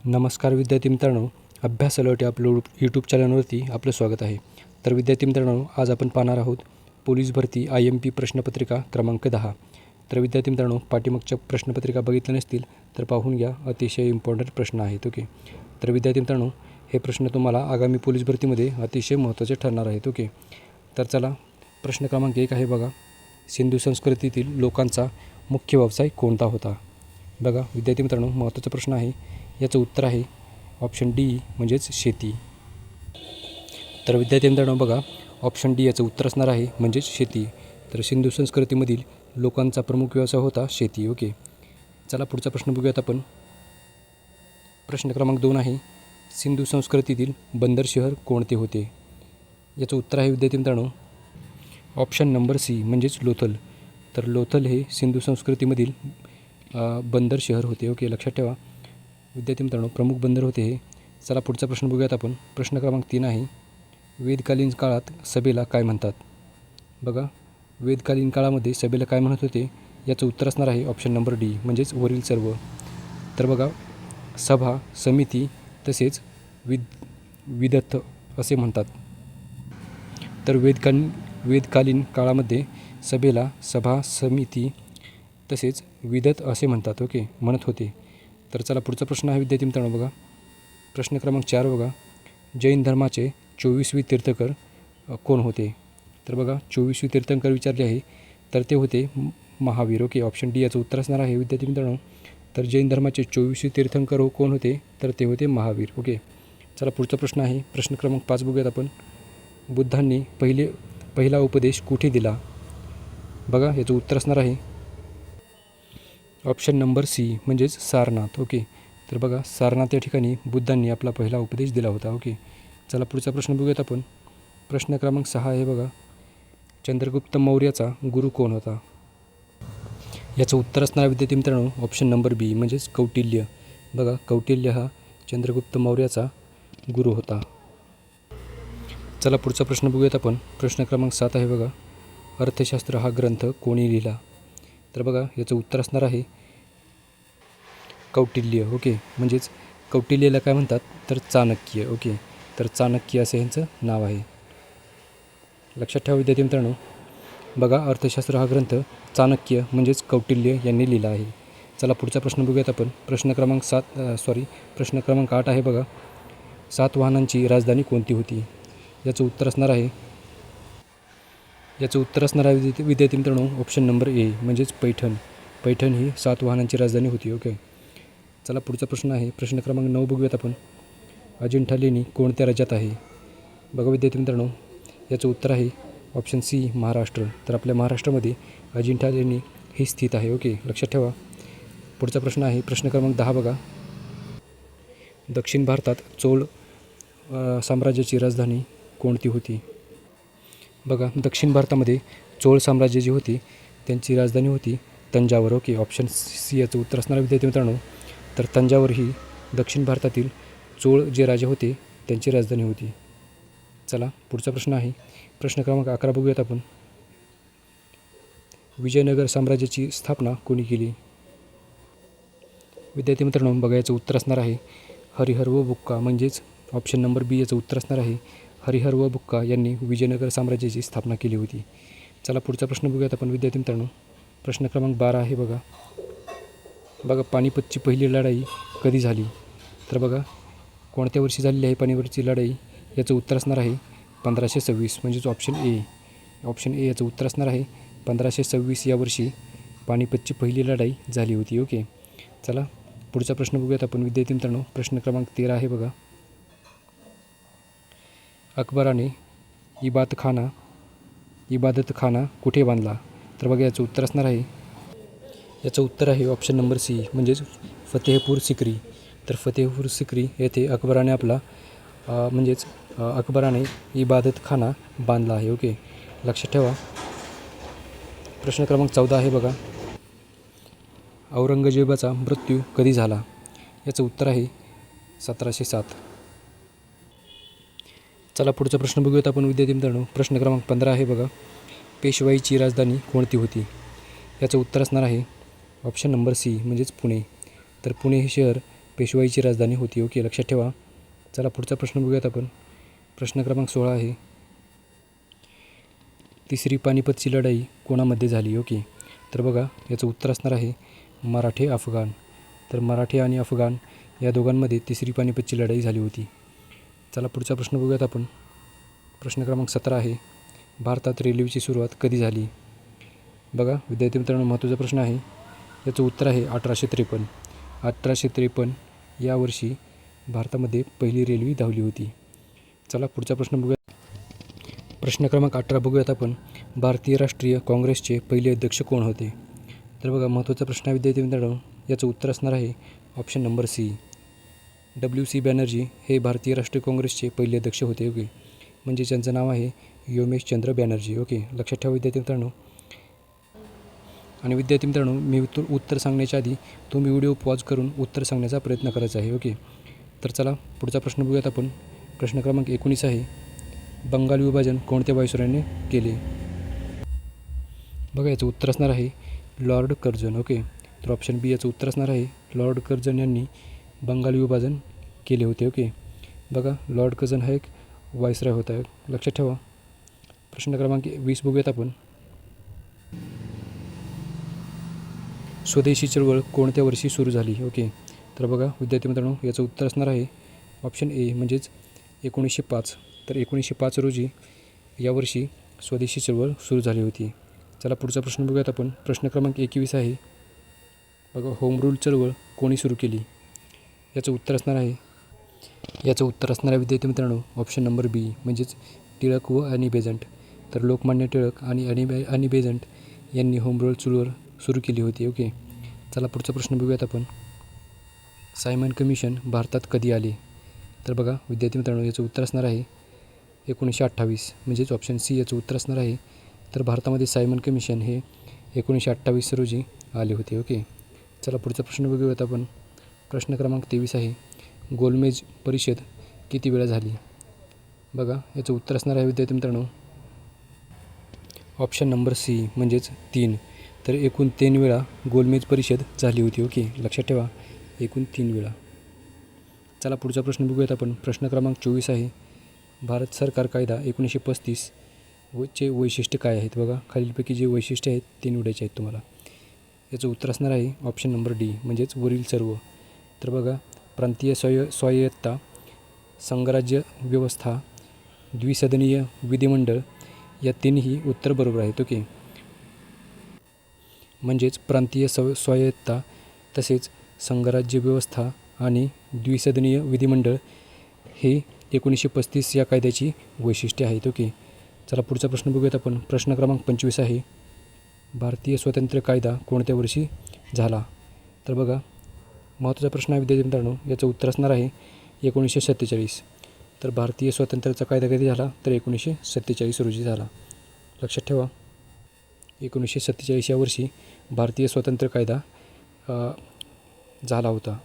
नमस्कार विद्यार्थी मित्रांनो, अभ्यास अलर्ट आपलं यूट्यूब चॅनलवरती आपलं स्वागत आहे. तर विद्यार्थी मित्रांनो, आज आपण पाहणार आहोत पोलीस भरती IMP प्रश्नपत्रिका क्रमांक 10. तर विद्यार्थी मित्रांनो, पाठीमागच्या प्रश्नपत्रिका बघितल्या नसतील तर पाहून घ्या, अतिशय इम्पॉर्टंट प्रश्न आहेत. ओके. तर विद्यार्थी मित्रांनो, हे प्रश्न तुम्हाला आगामी पोलीस भरतीमध्ये अतिशय महत्त्वाचे ठरणार आहेत. ओके. तर चला, प्रश्न क्रमांक 1 आहे बघा, सिंधू संस्कृतीतील लोकांचा मुख्य व्यवसाय कोणता होता? बघा विद्यार्थी मित्रांनो, महत्त्वाचा प्रश्न आहे. याचं उत्तर आहे ऑप्शन डी म्हणजेच शेती. तर विद्यार्थी मित्रांनो बघा, ऑप्शन डी याचं उत्तर असणार आहे म्हणजेच शेती. तर सिंधू संस्कृतीमधील लोकांचा प्रमुख व्यवसाय होता शेती. ओके. चला पुढचा प्रश्न बघूयात आपण. प्रश्न क्रमांक 2 आहे, सिंधू संस्कृतीतील बंदर शहर कोणते होते? याचं उत्तर आहे विद्यार्थी मित्रांनो ऑप्शन नंबर सी म्हणजेच लोथल. तर लोथल हे सिंधू संस्कृतीमधील बंदर शहर होते. ओके, लक्षात ठेवा विद्यार्थी मित्रांनो, प्रमुख बंदर होते हे. चला पुढचा प्रश्न बघूयात आपण. प्रश्न क्रमांक 3 आहे, वेदकालीन काळात सभेला काय म्हणतात? बघा, वेदकालीन काळामध्ये सभेला काय म्हणत होते? याचं उत्तर असणार आहे ऑप्शन नंबर डी म्हणजेच वरील सर्व. तर बघा, सभा, समिती तसेच विदथ असे म्हणतात. तर वेदकालीन काळामध्ये सभेला सभा, समिती तसेच विदथ असे म्हणतात. ओके, म्हणत होते. तर चला पुढचा प्रश्न आहे विद्यार्थी मित्रांनो बघा, प्रश्न क्रमांक 4 बघा, जैन धर्माचे 24वे तीर्थंकर कोण होते? तर बघा, 24वे तीर्थंकर विचारले आहे तर ते होते महावीर. ओके, ऑप्शन डी याचं उत्तर असणार आहे विद्यार्थी मित्रांनो. तर जैन धर्माचे 24वे तीर्थंकर कोण होते? तर ते होते महावीर. ओके. चला पुढचा प्रश्न आहे, प्रश्न क्रमांक 5 बघूयात आपण. बुद्धांनी पहिला उपदेश कुठे दिला? बघा, याचं उत्तर असणार आहे ऑप्शन नंबर सी म्हणजेच सारनाथ. ओके. तर बघा, सारनाथ या ठिकाणी बुद्धांनी आपला पहिला उपदेश दिला होता. ओके. चला पुढचा प्रश्न बघूयात आपण. प्रश्न क्रमांक 6 आहे बघा, चंद्रगुप्त मौर्याचा गुरु कोण होता? याचं उत्तर असणार विद्यार्थी मित्रांनो ऑप्शन नंबर बी म्हणजेच कौटिल्य. बघा, कौटिल्य हा चंद्रगुप्त मौर्याचा गुरु होता. चला पुढचा प्रश्न बघूयात आपण. प्रश्न क्रमांक 7 आहे बघा, अर्थशास्त्र हा ग्रंथ कोणी लिहिला? तर बघा, याचं उत्तर असणार आहे कौटिल्य. ओके, म्हणजेच कौटिल्यला काय म्हणतात? तर चाणक्य. ओके, तर चाणक्य असं यांचं नाव आहे. लक्षात ठेवा विद्यार्थी मित्रांनो, बघा, अर्थशास्त्र हा ग्रंथ चाणक्य म्हणजेच कौटिल्य यांनी लिहिला आहे. चला पुढचा प्रश्न बघूयात आपण. प्रश्न क्रमांक 8 आहे बघा, सातवाहनांची राजधानी कोणती होती? याचं उत्तर असणार आहे विद्यार्थी मित्रांनो ऑप्शन नंबर ए म्हणजेच पैठण. पैठण ही सातवाहनांची राजधानी होती. ओके. चला पुढचा प्रश्न आहे, प्रश्न क्रमांक 9 बघूयात आपण. अजिंठा लेणी कोणत्या राज्यात आहे? बघा विद्यार्थी मित्रांनो, याचं उत्तर आहे ऑप्शन सी महाराष्ट्र. तर आपल्या महाराष्ट्रामध्ये अजिंठा लेणी ही स्थित आहे. ओके, लक्षात ठेवा. पुढचा प्रश्न आहे, प्रश्न क्रमांक 10 बघा, दक्षिण भारतात चोळ साम्राज्याची राजधानी कोणती होती? बघा, दक्षिण भारतामध्ये चोळ साम्राज्य जी होती त्यांची राजधानी होती तंजावर. ओके, ऑप्शन सी याचं उत्तर असणार विद्यार्थी मित्रांनो. तर तंजावर ही दक्षिण भारतातील चोळ जे राजे होते त्यांची राजधानी होती. चला पुढचा प्रश्न आहे, प्रश्न क्रमांक 11 बघूयात आपण. विजयनगर साम्राज्याची स्थापना कोणी केली? विद्यार्थी मित्रांनो बघा, याचं उत्तर असणार आहे हरिहर व बुक्का म्हणजेच ऑप्शन नंबर बी याचं उत्तर असणार आहे हरिहर व बुक्का यांनी विजयनगर साम्राज्याची स्थापना केली होती. चला पुढचा प्रश्न बघूयात आपण विद्यार्थी मित्रांनो. प्रश्न क्रमांक 12 आहे बघा, पानिपतची पहिली लढाई कधी झाली? तर बघा, कोणत्या वर्षी झालेली आहे पानिपतची लढाई? याचं उत्तर असणार आहे 1526 म्हणजेच ऑप्शन ए याचं उत्तर असणार आहे 1526 या वर्षी पानिपतची पहिली लढाई झाली होती. ओके. चला पुढचा प्रश्न बघूयात आपण विद्यार्थी मित्रांनो. प्रश्न क्रमांक 13 आहे बघा, अकबराने इबादतखाना कुठे बांधला? तर बघा, याचं उत्तर आहे ऑप्शन नंबर सी म्हणजेच फतेहपूर सिक्री. तर फतेहपूर सिक्री येथे अकबराने इबादतखाना बांधला आहे. ओके, लक्षात ठेवा. प्रश्न क्रमांक 14 आहे बघा, औरंगजेबाचा मृत्यू कधी झाला? याचं उत्तर आहे 1707. चला पुढचा प्रश्न बघूयात आपण विद्यार्थी मित्रांनो. प्रश्न क्रमांक 15 आहे बघा, पेशवाईची राजधानी कोणती होती? याचं उत्तर असणार आहे ऑप्शन नंबर सी म्हणजेच पुणे. तर पुणे हे शहर पेशवाईची राजधानी होती. ओके, लक्षात ठेवा. चला पुढचा प्रश्न बघूयात आपण. प्रश्न क्रमांक 16 आहे. तिसरी पानिपतची लढाई कोणामध्ये झाली? ओके, तर बघा याचं उत्तर असणार आहे मराठे अफगाण. तर मराठे आणि अफगाण या दोघांमध्ये तिसरी पानिपतची लढाई झाली होती. चला पुढचा प्रश्न बघूयात आपण. प्रश्न क्रमांक 17 आहे. भारतात रेल्वेची सुरुवात कधी झाली? बघा विद्यार्थी मित्रांनो, महत्त्वाचा प्रश्न आहे. याचं उत्तर आहे 1853. 1853 या वर्षी भारतामध्ये पहिली रेल्वे धावली होती. चला पुढचा प्रश्न बघूया. प्रश्न क्रमांक 18 बघूयात आपण. भारतीय राष्ट्रीय काँग्रेसचे पहिले अध्यक्ष कोण होते? तर बघा महत्त्वाचा प्रश्न आहे विद्यार्थी मित्रांनो. याचं उत्तर असणार आहे option number C. WC Banerjee हे भारतीय राष्ट्रीय काँग्रेसचे पहिले अध्यक्ष होते. ओके, म्हणजे त्यांचं नाव आहे योमेशचंद्र बॅनर्जी. ओके, लक्षात ठेवा विद्यार्थी मित्रांनो. आणि विद्यार्थी मित्रांनो, मी उत्तर सांगण्याच्या आधी तुम्ही व्हिडिओ पॉज करून उत्तर सांगण्याचा प्रयत्न करायचा आहे. ओके, तर चला पुढचा प्रश्न बघूयात आपण. प्रश्न क्रमांक 19 आहे. बंगाल विभाजन कोणत्या व्हाईसरॉयने केले? बघा याचं उत्तर असणार आहे लॉर्ड कर्झन. ओके, तर ऑप्शन बी याचं उत्तर असणार आहे लॉर्ड कर्झन यांनी बंगाल विभाजन केले होते. ओके, बघा लॉर्ड कर्झन हा एक व्हाईसरॉय होता. लक्षात ठेवा. प्रश्न क्रमांक 20 बघूयात आपण. स्वदेशी चळवळ कोणत्या वर्षी सुरू झाली? ओके, तर बघा विद्यार्थी मित्रांनो, याचं उत्तर असणार आहे ऑप्शन ए म्हणजेच 1905. तर 1905 रोजी यावर्षी स्वदेशी चळवळ सुरू झाली होती. चला पुढचा प्रश्न बघूयात आपण. प्रश्न क्रमांक 21 आहे. बघा होम रूल चळवळ कोणी सुरू केली? याचं उत्तर असणार आहे विद्यार्थी मित्रांनो ऑप्शन नंबर बी म्हणजेच टिळक व अॅनी बेझंट. तर लोकमान्य टिळक आणि अॅनी बेझंट यांनी होम रूल चळवळ सुरू केली होती. ओके, चला पुढचा प्रश्न बघूयात आपण. सायमन कमिशन भारतात कधी आले? तर बघा विद्यार्थी मित्रांनो, याचं उत्तर असणार आहे 1928 म्हणजेच ऑप्शन सी याचं उत्तर असणार आहे. तर भारतामध्ये सायमन कमिशन हे 1928 रोजी आले होते. ओके, चला पुढचा प्रश्न बघूयात आपण. प्रश्न क्रमांक 23 आहे. गोलमेज परिषद किती वेळा झाली? बघा याचं उत्तर असणार आहे विद्यार्थी मित्रांनो ऑप्शन नंबर सी म्हणजेच 3. तर एकूण 3 वेळा गोलमेज परिषद झाली होती. ओके, लक्षात ठेवा एकूण 3 वेळा. चला पुढचा प्रश्न बघूयात आपण. प्रश्न क्रमांक 24 आहे. भारत सरकार कायदा 1935 चे वैशिष्ट्य काय आहेत? बघा खालीलपैकी जे वैशिष्ट्य आहेत ते निवडायचे आहेत तुम्हाला. याचं उत्तर असणार आहे ऑप्शन नंबर डी म्हणजेच वरील सर्व. तर बघा प्रांतीय स्वायत्तता, संघराज्य व्यवस्था, द्विसदनीय विधिमंडळ या तिन्ही उत्तर बरोबर आहेत. ओके, म्हणजेच प्रांतीय स्वायत्तता तसेच संघराज्य व्यवस्था आणि द्विसदनीय विधिमंडळ हे 1935 या कायद्याची वैशिष्ट्ये आहेत. ओके, चला पुढचा प्रश्न बघूयात आपण. प्रश्न क्रमांक 25 आहे. भारतीय स्वातंत्र्य कायदा कोणत्या वर्षी झाला? तर बघा महत्त्वाचा प्रश्न आहे विद्यार्थी मित्रांनो. याचं उत्तर असणार आहे 1947. तर भारतीय स्वातंत्र्याचा कायदा कधी झाला? तर 1947 रोजी झाला. लक्षात ठेवा 1947 या वर्षी भारतीय स्वातंत्र्य कायदा झाला होता.